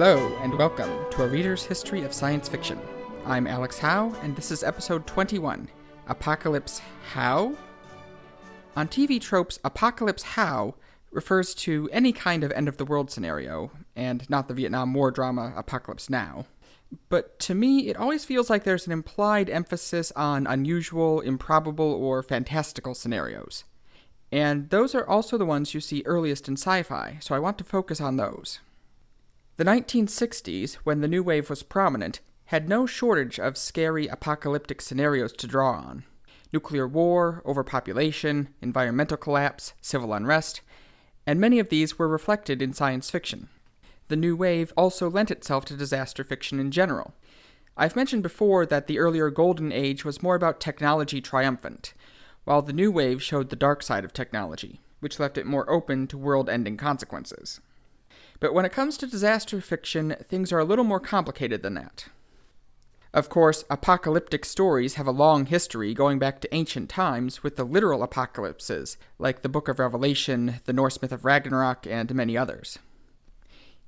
Hello, and welcome to A Reader's History of Science Fiction. I'm Alex Howe, and this is episode 21, Apocalypse How? On TV tropes, Apocalypse How refers to any kind of end-of-the-world scenario, and not the Vietnam War drama Apocalypse Now. But to me, it always feels like there's an implied emphasis on unusual, improbable, or fantastical scenarios. And those are also the ones you see earliest in sci-fi, so I want to focus on those. The 1960s, when the New Wave was prominent, had no shortage of scary apocalyptic scenarios to draw on. Nuclear war, overpopulation, environmental collapse, civil unrest, and many of these were reflected in science fiction. The New Wave also lent itself to disaster fiction in general. I've mentioned before that the earlier Golden Age was more about technology triumphant, while the New Wave showed the dark side of technology, which left it more open to world-ending consequences. But when it comes to disaster fiction, things are a little more complicated than that. Of course, apocalyptic stories have a long history going back to ancient times with the literal apocalypses, like the Book of Revelation, the Norse myth of Ragnarok, and many others.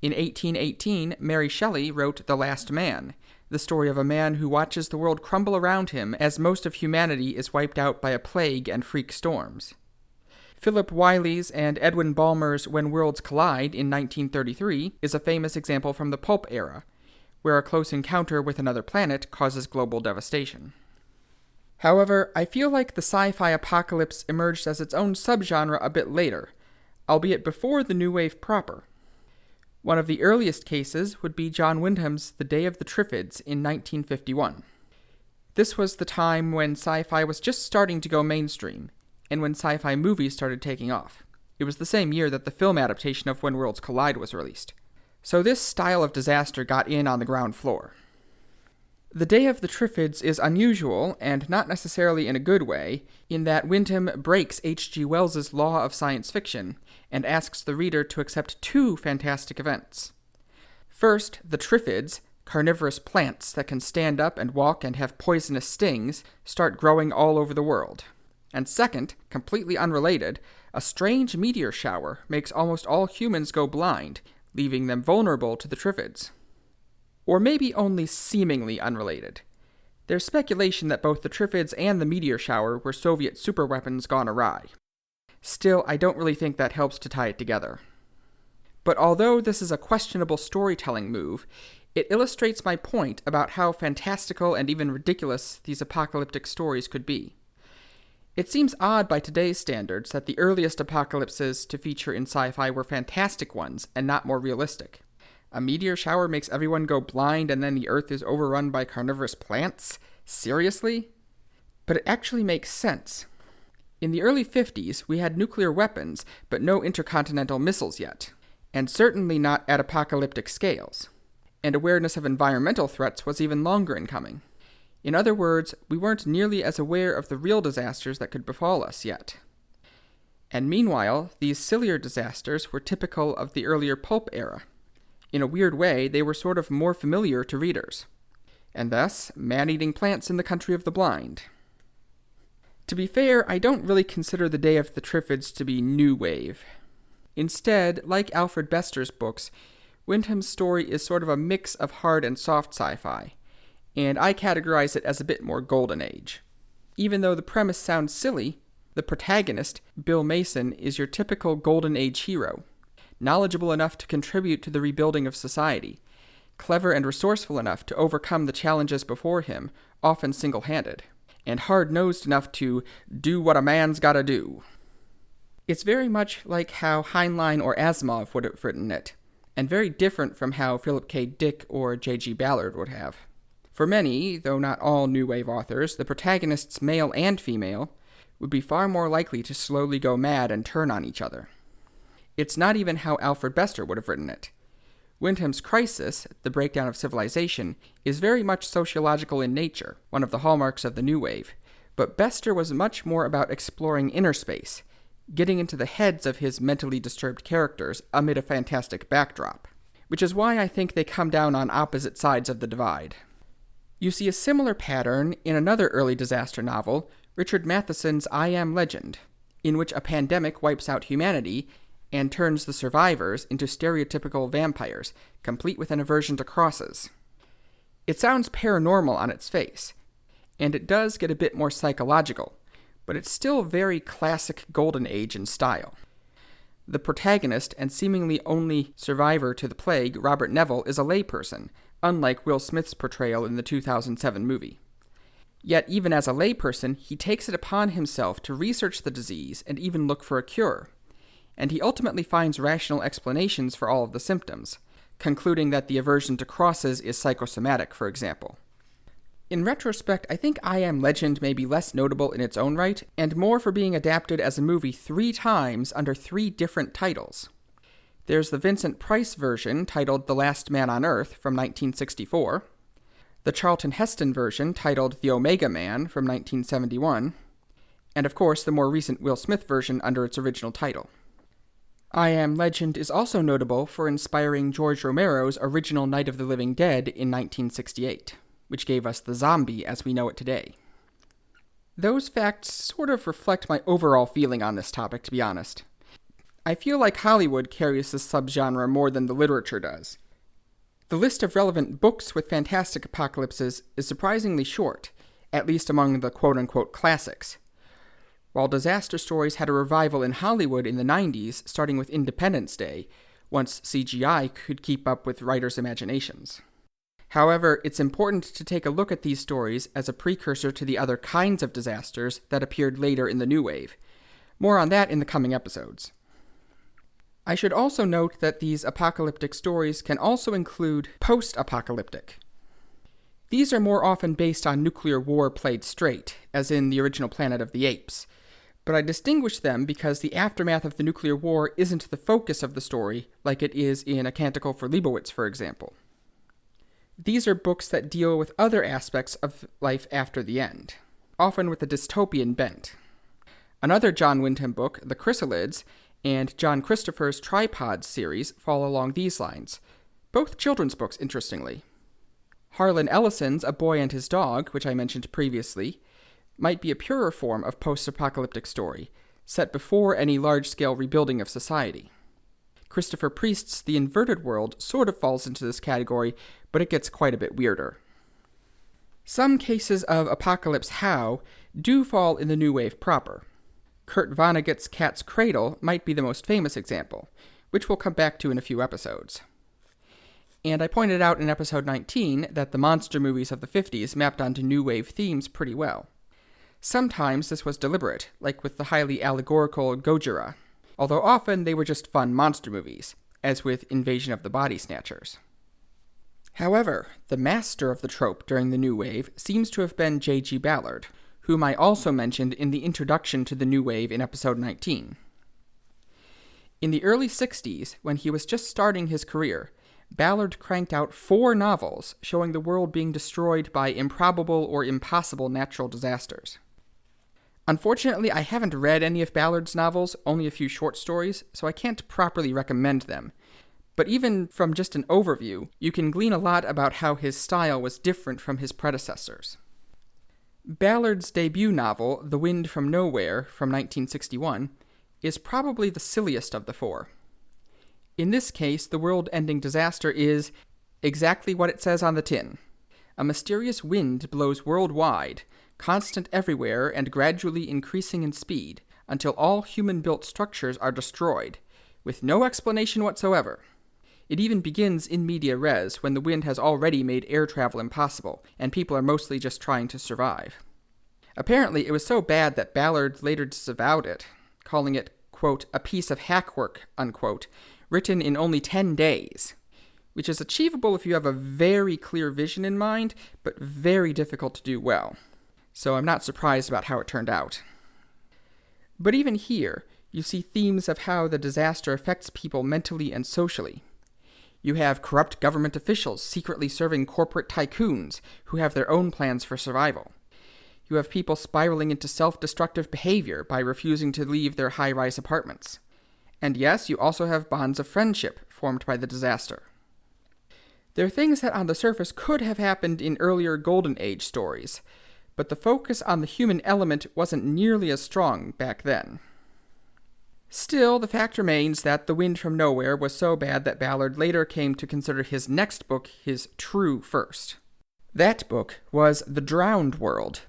In 1818, Mary Shelley wrote The Last Man, the story of a man who watches the world crumble around him as most of humanity is wiped out by a plague and freak storms. Philip Wiley's and Edwin Ballmer's When Worlds Collide in 1933 is a famous example from the pulp era, where a close encounter with another planet causes global devastation. However, I feel like the sci-fi apocalypse emerged as its own subgenre a bit later, albeit before the New Wave proper. One of the earliest cases would be John Wyndham's The Day of the Triffids in 1951. This was the time when sci-fi was just starting to go mainstream, and when sci-fi movies started taking off. It was the same year that the film adaptation of When Worlds Collide was released. So this style of disaster got in on the ground floor. The Day of the Triffids is unusual, and not necessarily in a good way, in that Wyndham breaks H.G. Wells's law of science fiction, and asks the reader to accept two fantastic events. First, the Triffids, carnivorous plants that can stand up and walk and have poisonous stings, start growing all over the world. And second, completely unrelated, a strange meteor shower makes almost all humans go blind, leaving them vulnerable to the Triffids. Or maybe only seemingly unrelated. There's speculation that both the Triffids and the meteor shower were Soviet superweapons gone awry. Still, I don't really think that helps to tie it together. But although this is a questionable storytelling move, it illustrates my point about how fantastical and even ridiculous these apocalyptic stories could be. It seems odd by today's standards that the earliest apocalypses to feature in sci-fi were fantastic ones and not more realistic. A meteor shower makes everyone go blind and then the Earth is overrun by carnivorous plants? Seriously? But it actually makes sense. In the early 50s, we had nuclear weapons, but no intercontinental missiles yet, and certainly not at apocalyptic scales. And awareness of environmental threats was even longer in coming. In other words, we weren't nearly as aware of the real disasters that could befall us yet. And meanwhile, these sillier disasters were typical of the earlier pulp era. In a weird way, they were sort of more familiar to readers. And thus, man-eating plants in the country of the blind. To be fair, I don't really consider The Day of the Triffids to be New Wave. Instead, like Alfred Bester's books, Wyndham's story is sort of a mix of hard and soft sci-fi, and I categorize it as a bit more Golden Age. Even though the premise sounds silly, the protagonist, Bill Mason, is your typical Golden Age hero, knowledgeable enough to contribute to the rebuilding of society, clever and resourceful enough to overcome the challenges before him, often single-handed, and hard-nosed enough to do what a man's gotta do. It's very much like how Heinlein or Asimov would have written it, and very different from how Philip K. Dick or J.G. Ballard would have. For many, though not all New Wave authors, the protagonists, male and female, would be far more likely to slowly go mad and turn on each other. It's not even how Alfred Bester would have written it. Wyndham's Crisis, the breakdown of civilization, is very much sociological in nature, one of the hallmarks of the New Wave, but Bester was much more about exploring inner space, getting into the heads of his mentally disturbed characters amid a fantastic backdrop, which is why I think they come down on opposite sides of the divide. You see a similar pattern in another early disaster novel, Richard Matheson's I Am Legend, in which a pandemic wipes out humanity, and turns the survivors into stereotypical vampires, complete with an aversion to crosses. It sounds paranormal on its face, and it does get a bit more psychological, but it's still very classic Golden Age in style. The protagonist and seemingly only survivor to the plague, Robert Neville, is a layperson, unlike Will Smith's portrayal in the 2007 movie. Yet even as a layperson, he takes it upon himself to research the disease and even look for a cure. And he ultimately finds rational explanations for all of the symptoms, concluding that the aversion to crosses is psychosomatic, for example. In retrospect, I think I Am Legend may be less notable in its own right, and more for being adapted as a movie 3 times under 3 different titles. There's the Vincent Price version, titled The Last Man on Earth, from 1964, the Charlton Heston version, titled The Omega Man, from 1971, and of course the more recent Will Smith version under its original title. I Am Legend is also notable for inspiring George Romero's original Night of the Living Dead in 1968, which gave us the zombie as we know it today. Those facts sort of reflect my overall feeling on this topic, to be honest. I feel like Hollywood carries this subgenre more than the literature does. The list of relevant books with fantastic apocalypses is surprisingly short, at least among the quote-unquote classics. While disaster stories had a revival in Hollywood in the 90s, starting with Independence Day, once CGI could keep up with writers' imaginations. However, it's important to take a look at these stories as a precursor to the other kinds of disasters that appeared later in the New Wave. More on that in the coming episodes. I should also note that these apocalyptic stories can also include post-apocalyptic. These are more often based on nuclear war played straight, as in the original Planet of the Apes, but I distinguish them because the aftermath of the nuclear war isn't the focus of the story like it is in A Canticle for Leibowitz, for example. These are books that deal with other aspects of life after the end, often with a dystopian bent. Another John Wyndham book, The Chrysalids, and John Christopher's Tripods series fall along these lines, both children's books, interestingly. Harlan Ellison's A Boy and His Dog, which I mentioned previously, might be a purer form of post-apocalyptic story, set before any large-scale rebuilding of society. Christopher Priest's The Inverted World sort of falls into this category, but it gets quite a bit weirder. Some cases of Apocalypse How do fall in the New Wave proper. Kurt Vonnegut's Cat's Cradle might be the most famous example, which we'll come back to in a few episodes. And I pointed out in episode 19 that the monster movies of the 50s mapped onto New Wave themes pretty well. Sometimes this was deliberate, like with the highly allegorical Gojira, although often they were just fun monster movies, as with Invasion of the Body Snatchers. However, the master of the trope during the New Wave seems to have been J.G. Ballard, whom I also mentioned in the introduction to the New Wave in episode 19. In the early 60s, when he was just starting his career, Ballard cranked out 4 novels showing the world being destroyed by improbable or impossible natural disasters. Unfortunately, I haven't read any of Ballard's novels, only a few short stories, so I can't properly recommend them. But even from just an overview, you can glean a lot about how his style was different from his predecessors. Ballard's debut novel, The Wind from Nowhere, from 1961, is probably the silliest of the 4. In this case, the world-ending disaster is exactly what it says on the tin. A mysterious wind blows worldwide, constant everywhere and gradually increasing in speed, until all human-built structures are destroyed, with no explanation whatsoever. It even begins in media res, when the wind has already made air travel impossible, and people are mostly just trying to survive. Apparently, it was so bad that Ballard later disavowed it, calling it, quote, a piece of hackwork, unquote, written in only 10 days, which is achievable if you have a very clear vision in mind, but very difficult to do well. So I'm not surprised about how it turned out. But even here, you see themes of how the disaster affects people mentally and socially. You have corrupt government officials secretly serving corporate tycoons who have their own plans for survival. You have people spiraling into self-destructive behavior by refusing to leave their high-rise apartments. And yes, you also have bonds of friendship formed by the disaster. There are things that on the surface could have happened in earlier Golden Age stories, but the focus on the human element wasn't nearly as strong back then. Still, the fact remains that The Wind from Nowhere was so bad that Ballard later came to consider his next book his true first. That book was The Drowned World,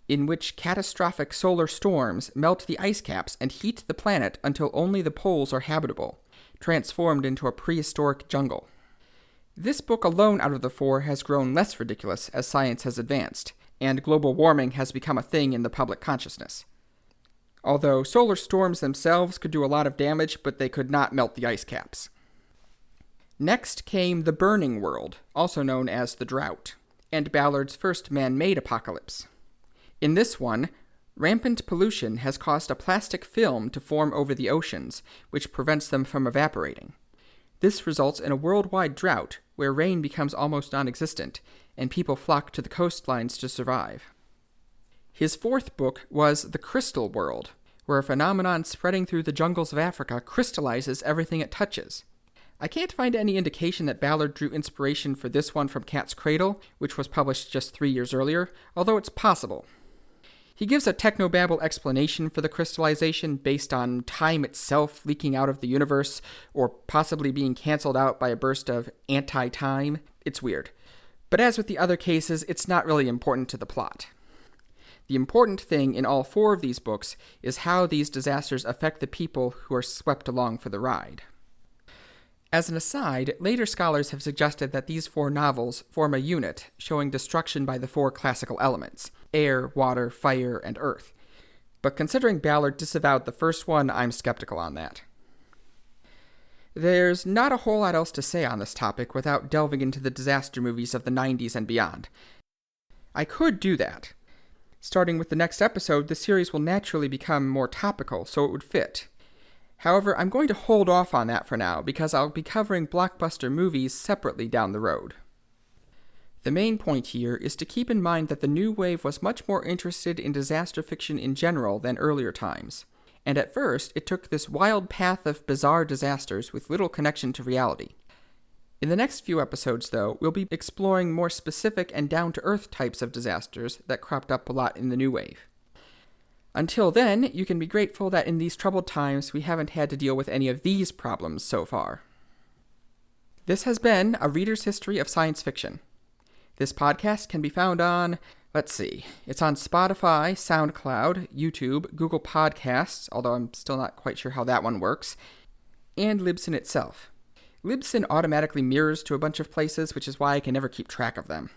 in which catastrophic solar storms melt the ice caps and heat the planet until only the poles are habitable, transformed into a prehistoric jungle. This book alone out of the four has grown less ridiculous as science has advanced, and global warming has become a thing in the public consciousness. Although solar storms themselves could do a lot of damage, but they could not melt the ice caps. Next came The Burning World, also known as The Drought, and Ballard's first man-made apocalypse. In this one, rampant pollution has caused a plastic film to form over the oceans, which prevents them from evaporating. This results in a worldwide drought, where rain becomes almost non-existent, and people flock to the coastlines to survive. His fourth book was The Crystal World, where a phenomenon spreading through the jungles of Africa crystallizes everything it touches. I can't find any indication that Ballard drew inspiration for this one from Cat's Cradle, which was published just 3 years earlier, although it's possible. He gives a technobabble explanation for the crystallization based on time itself leaking out of the universe, or possibly being cancelled out by a burst of anti-time. It's weird. But as with the other cases, it's not really important to the plot. The important thing in all four of these books is how these disasters affect the people who are swept along for the ride. As an aside, later scholars have suggested that these four novels form a unit showing destruction by the four classical elements: air, water, fire, and earth. But considering Ballard disavowed the first one, I'm skeptical on that. There's not a whole lot else to say on this topic without delving into the disaster movies of the 90s and beyond. I could do that. Starting with the next episode, the series will naturally become more topical, so it would fit. However, I'm going to hold off on that for now, because I'll be covering blockbuster movies separately down the road. The main point here is to keep in mind that the new wave was much more interested in disaster fiction in general than earlier times, and at first it took this wild path of bizarre disasters with little connection to reality. In the next few episodes, though, we'll be exploring more specific and down-to-earth types of disasters that cropped up a lot in the new wave. Until then, you can be grateful that in these troubled times we haven't had to deal with any of these problems so far. This has been A Reader's History of Science Fiction. This podcast can be found on, it's on Spotify, SoundCloud, YouTube, Google Podcasts, although I'm still not quite sure how that one works, and Libsyn itself. Libsyn automatically mirrors to a bunch of places, which is why I can never keep track of them.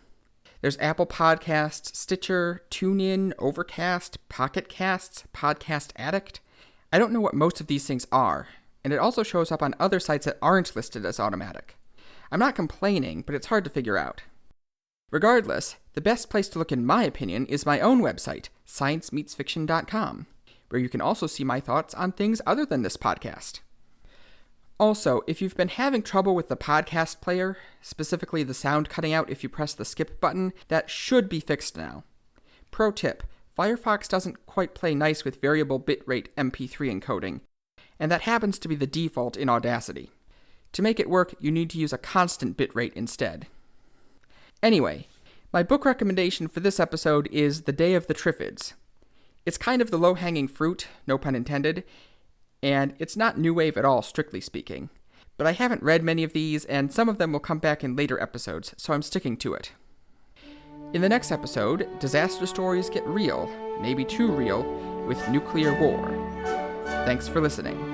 There's Apple Podcasts, Stitcher, TuneIn, Overcast, Pocket Casts, Podcast Addict. I don't know what most of these things are, and it also shows up on other sites that aren't listed as automatic. I'm not complaining, but it's hard to figure out. Regardless, the best place to look in my opinion is my own website, sciencemeetsfiction.com, where you can also see my thoughts on things other than this podcast. Also, if you've been having trouble with the podcast player, specifically the sound cutting out if you press the skip button, that should be fixed now. Pro tip, Firefox doesn't quite play nice with variable bitrate MP3 encoding, and that happens to be the default in Audacity. To make it work, you need to use a constant bitrate instead. Anyway, my book recommendation for this episode is The Day of the Triffids. It's kind of the low-hanging fruit, no pun intended, and it's not new wave at all, strictly speaking. But I haven't read many of these, and some of them will come back in later episodes, so I'm sticking to it. In the next episode, disaster stories get real, maybe too real, with nuclear war. Thanks for listening.